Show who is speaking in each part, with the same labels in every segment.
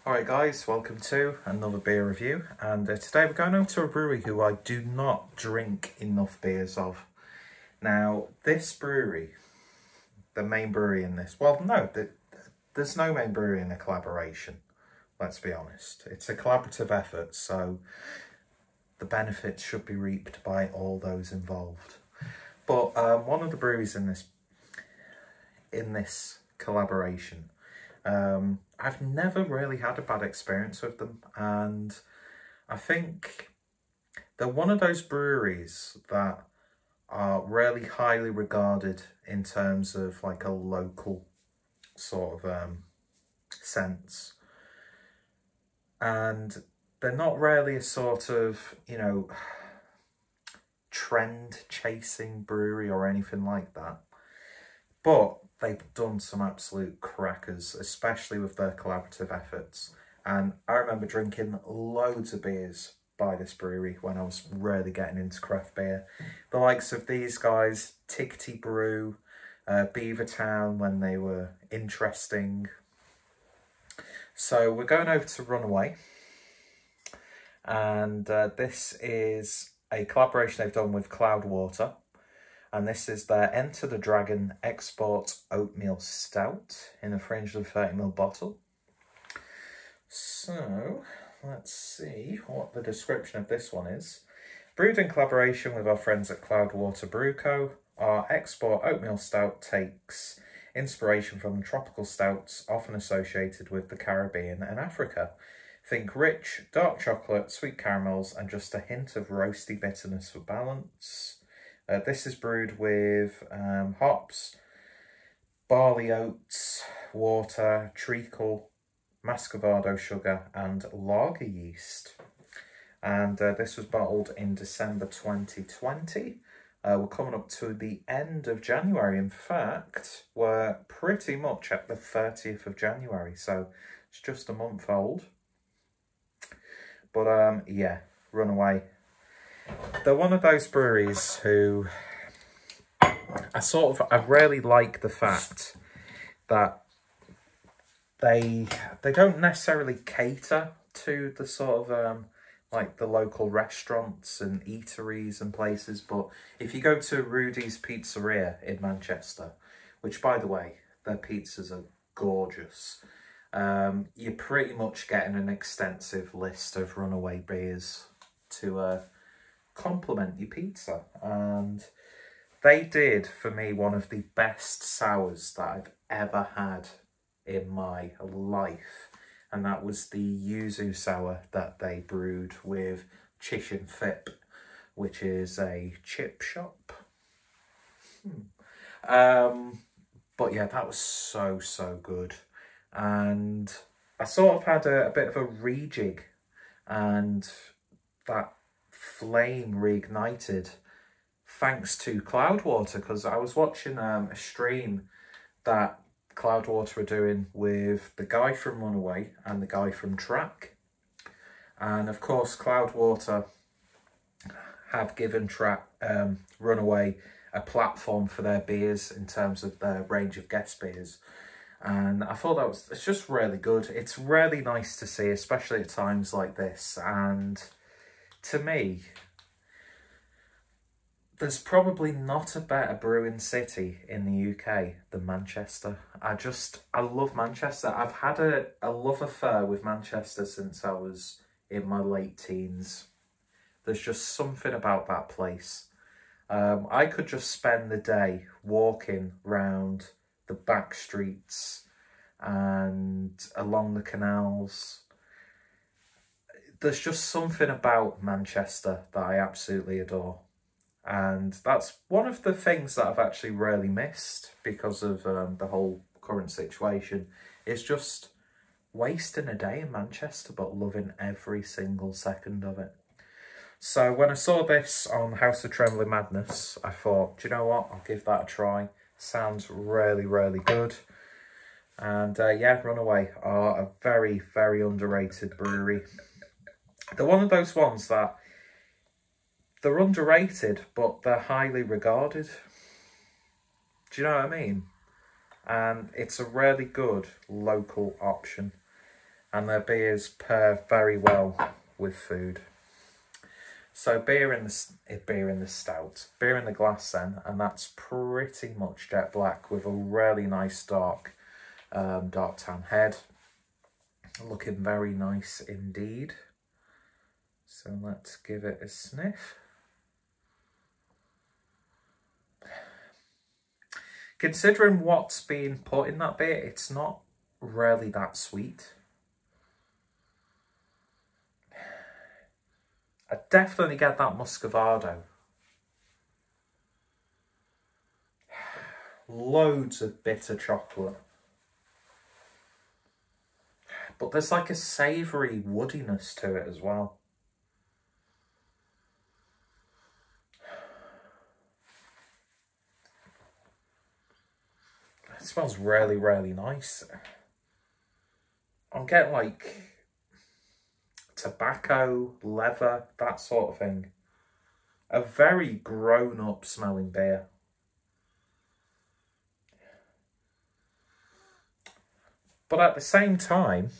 Speaker 1: Alright guys, welcome to another beer review, and today we're going over to a brewery who I do not drink enough beers of. Now this brewery, the main brewery in this, well no, there's no main brewery in a collaboration, let's be honest. It's a collaborative effort, so the benefits should be reaped by all those involved. But one of the breweries in this collaboration, I've never really had a bad experience with them, and I think they're one of those breweries that are really highly regarded in terms of like a local sort of sense, and they're not really a sort of, you know, trend chasing brewery or anything like that, but they've done some absolute crackers, especially with their collaborative efforts. And I remember drinking loads of beers by this brewery when I was really getting into craft beer. The likes of these guys, Tickety Brew, Beavertown when they were interesting. So we're going over to Runaway. And this is a collaboration they've done with Cloudwater. And this is their Enter the Dragon Export Oatmeal Stout in a 330ml bottle. So, let's see what the description of this one is. Brewed in collaboration with our friends at Cloudwater Brew Co., our Export Oatmeal Stout takes inspiration from tropical stouts often associated with the Caribbean and Africa. Think rich, dark chocolate, sweet caramels, and just a hint of roasty bitterness for balance. This is brewed with hops, barley oats, water, treacle, muscovado sugar, and lager yeast. And this was bottled in December 2020. We're coming up to the end of January. In fact, we're pretty much at the 30th of January, so it's just a month old. But yeah, Runaway. They're one of those breweries who I really like the fact that they don't necessarily cater to the sort of like the local restaurants and eateries and places. But if you go to Rudy's Pizzeria in Manchester, which by the way, their pizzas are gorgeous, you're pretty much getting an extensive list of Runaway beers to complement your pizza. And they did for me one of the best sours that I've ever had in my life, and that was the yuzu sour that they brewed with Chichen Fip, which is a chip shop. But yeah, that was so good. And I sort of had a bit of a rejig, and that flame reignited thanks to Cloudwater, because I was watching a stream that Cloudwater were doing with the guy from Runaway and the guy from Track. And of course Cloudwater have given Runaway a platform for their beers in terms of their range of guest beers. And I thought it's just really good. It's really nice to see, especially at times like this. And to me, there's probably not a better brewing city in the UK than Manchester. I love Manchester. I've had a love affair with Manchester since I was in my late teens. There's just something about that place. I could just spend the day walking round the back streets and along the canals. There's just something about Manchester that I absolutely adore. And that's one of the things that I've actually really missed because of the whole current situation, is just wasting a day in Manchester but loving every single second of it. So when I saw this on House of Trembling Madness, I thought, do you know what, I'll give that a try. Sounds really good. And yeah, Runaway are a very underrated brewery. They're one of those ones that they're underrated, but they're highly regarded. Do you know what I mean? And it's a really good local option. and their beers pair very well with food. So beer in the stout, beer in the glass then, and that's pretty much jet black with a really nice dark tan head. Looking very nice indeed. So let's give it a sniff. Considering what's being put in that beer, it's not really that sweet. I definitely get that muscovado. Loads of bitter chocolate. But there's like a savoury woodiness to it as well. It smells really, really nice. I'm getting like tobacco, leather, that sort of thing. A very grown-up smelling beer. But at the same time,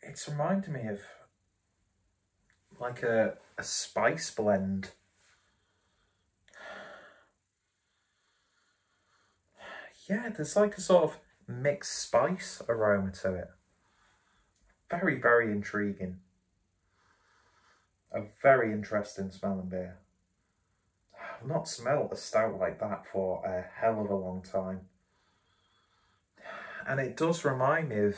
Speaker 1: it's reminding me of like a spice blend. Yeah, there's like a sort of mixed spice aroma to it. Very, very intriguing. A very interesting smelling beer. I've not smelled a stout like that for a hell of a long time. And it does remind me of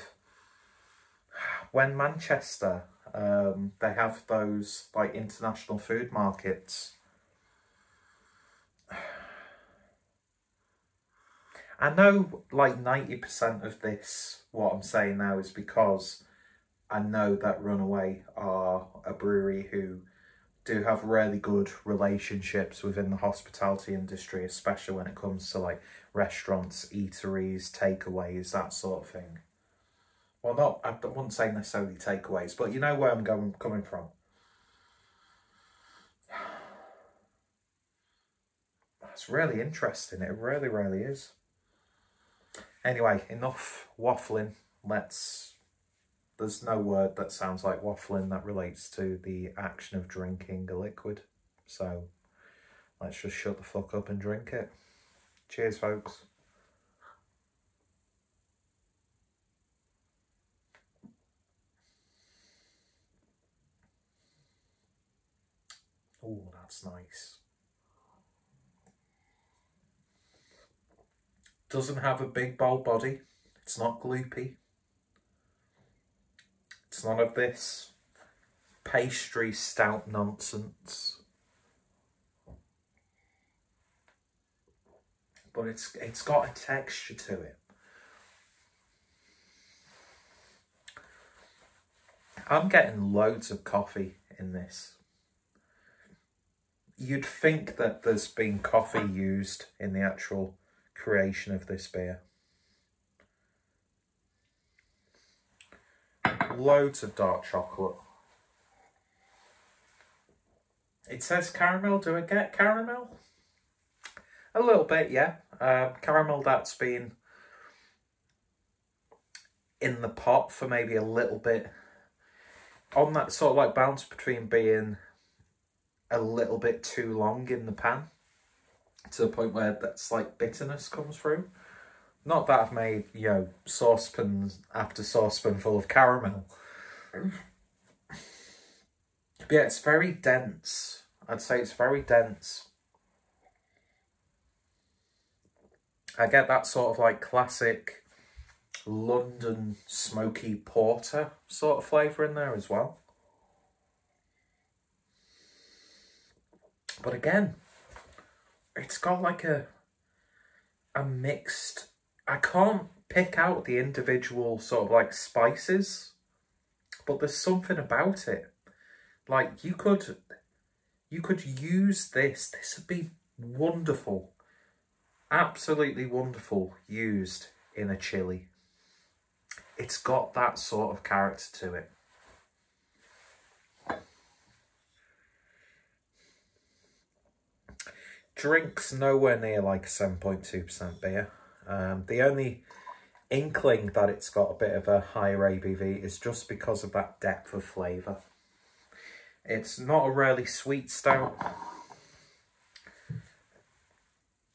Speaker 1: when Manchester, they have those like international food markets. I know like 90% of this, what I'm saying now, is because I know that Runaway are a brewery who do have really good relationships within the hospitality industry, especially when it comes to like restaurants, eateries, takeaways, that sort of thing. Well, I wouldn't say necessarily takeaways, but you know where I'm coming from. That's really interesting. It really, really is. Anyway, enough waffling. There's no word that sounds like waffling that relates to the action of drinking a liquid. So let's just shut the fuck up and drink it. Cheers, folks. Oh, that's nice. Doesn't have a big bold body. It's not gloopy. It's none of this pastry stout nonsense. But it's got a texture to it. I'm getting loads of coffee in this. You'd think that there's been coffee used in the actual creation of this beer. Loads of dark chocolate. It says caramel. Do I get caramel? A little bit, yeah. Caramel that's been in the pot for maybe a little bit. On that sort of like bounce between being a little bit too long in the pan to the point where that slight bitterness comes through. Not that I've made, you know, saucepan after saucepan full of caramel. But yeah, it's very dense. I'd say it's very dense. I get that sort of like classic London smoky porter sort of flavour in there as well. But again, it's got like a mixed... I can't pick out the individual sort of like spices, but there's something about it. Like you could use this. This would be wonderful. Absolutely wonderful used in a chili. It's got that sort of character to it. drink's nowhere near like a 7.2% beer. The only inkling that it's got a bit of a higher ABV is just because of that depth of flavour. It's not a really sweet stout.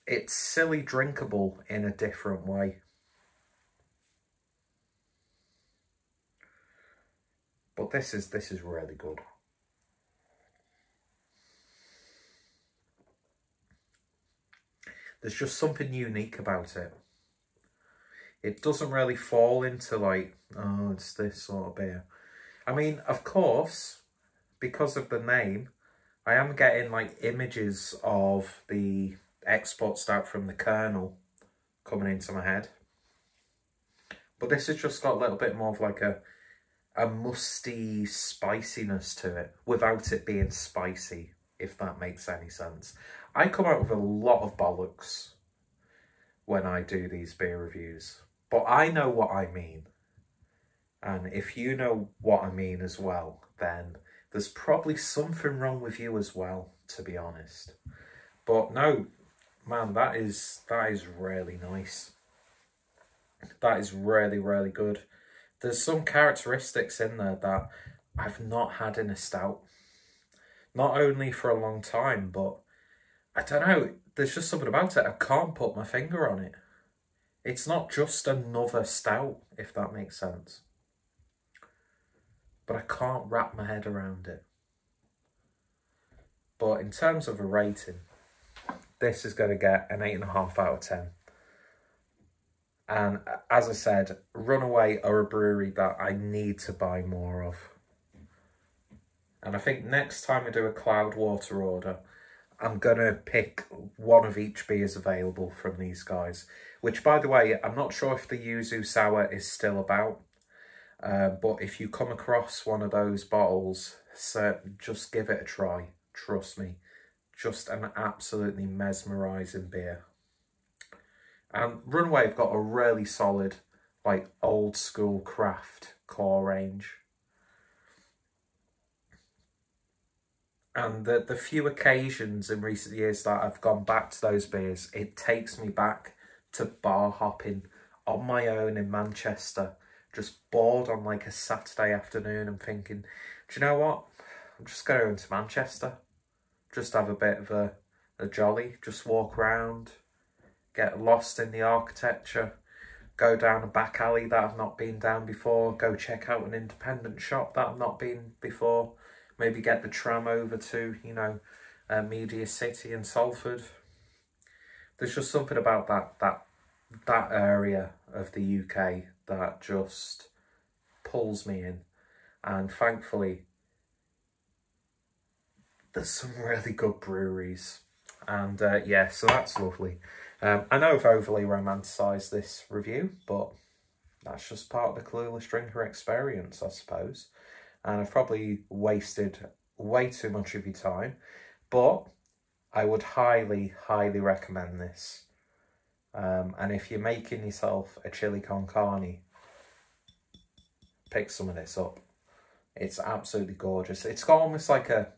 Speaker 1: It's silly drinkable in a different way. But this is really good. There's just something unique about it. It doesn't really fall into like, oh, it's this sort of beer. I mean, of course, because of the name, I am getting like images of the export stout from the Colonel coming into my head. But this has just got a little bit more of like a musty spiciness to it without it being spicy, if that makes any sense. I come out with a lot of bollocks when I do these beer reviews, but I know what I mean. And if you know what I mean as well, then there's probably something wrong with you as well, to be honest. But no, man, that is really nice. That is really, really good. There's some characteristics in there that I've not had in a stout. Not only for a long time, but I don't know, there's just something about it. I can't put my finger on it. It's not just another stout, if that makes sense. But I can't wrap my head around it. But in terms of a rating, this is going to get an 8.5 out of 10. And as I said, Runaway are a brewery that I need to buy more of. And I think next time I do a Cloudwater order, I'm going to pick one of each beers available from these guys. Which, by the way, I'm not sure if the Yuzu Sour is still about. But if you come across one of those bottles, just give it a try. Trust me. Just an absolutely mesmerising beer. And Runaway have got a really solid, like, old school craft core range. And the few occasions in recent years that I've gone back to those beers, it takes me back to bar hopping on my own in Manchester, just bored on like a Saturday afternoon and thinking, do you know what? I'm just going to Manchester, just have a bit of a jolly, just walk around, get lost in the architecture, go down a back alley that I've not been down before, go check out an independent shop that I've not been before, maybe get the tram over to, you know, Media City and Salford. There's just something about that area of the UK that just pulls me in. And thankfully, there's some really good breweries. And yeah, so that's lovely. I know I've overly romanticised this review, but that's just part of the Clueless Drinker experience, I suppose. And I've probably wasted way too much of your time, but I would highly, highly recommend this. And if you're making yourself a chili con carne, pick some of this up. It's absolutely gorgeous. It's got almost like a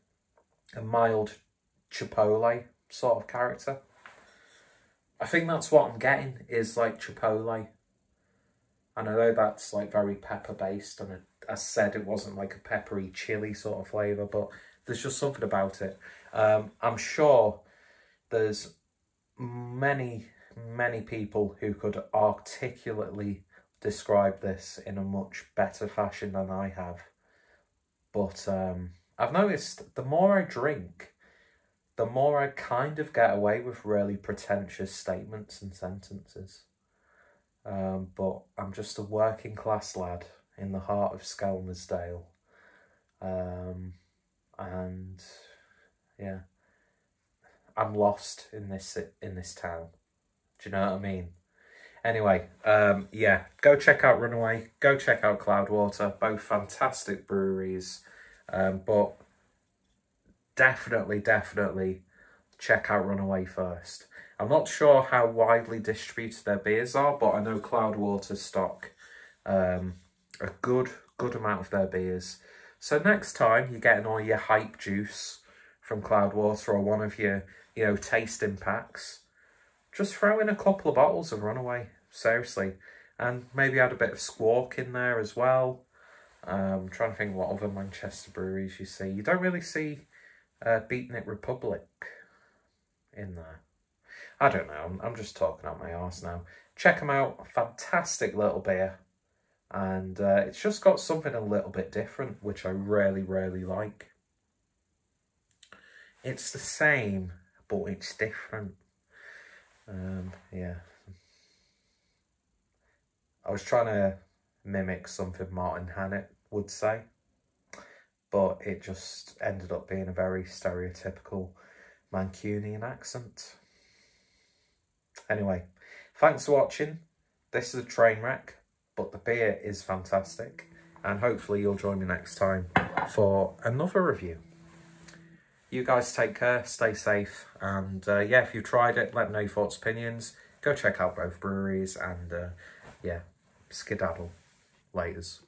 Speaker 1: mild chipotle sort of character. I think that's what I'm getting, is like chipotle. And I know that's like very pepper based, and I said it wasn't like a peppery chili sort of flavour, but there's just something about it. I'm sure there's many people who could articulately describe this in a much better fashion than I have. But I've noticed the more I drink, the more I kind of get away with really pretentious statements and sentences. But I'm just a working class lad in the heart of Skelmersdale. And yeah, I'm lost in this town. Do you know what I mean? Anyway, yeah, go check out Runaway, go check out Cloudwater, both fantastic breweries. But definitely check out Runaway first. I'm not sure how widely distributed their beers are, but I know Cloudwater stock a good amount of their beers. So next time you're getting all your hype juice from Cloudwater or one of your, you know, tasting packs, just throw in a couple of bottles of Runaway, seriously. And maybe add a bit of Squawk in there as well. Trying to think what other Manchester breweries you see. You don't really see Beatnik Republic in there. I don't know, I'm just talking out my arse now. Check them out, fantastic little beer. And it's just got something a little bit different, which I really, really like. It's the same, but it's different. Yeah. I was trying to mimic something Martin Hannett would say, but it just ended up being a very stereotypical Mancunian accent. Anyway, thanks for watching. This is a train wreck, but the beer is fantastic, and hopefully you'll join me next time for another review. You guys take care, stay safe, and yeah, if you've tried it, let me know your thoughts, opinions. Go check out both breweries, and yeah, skedaddle. Laters.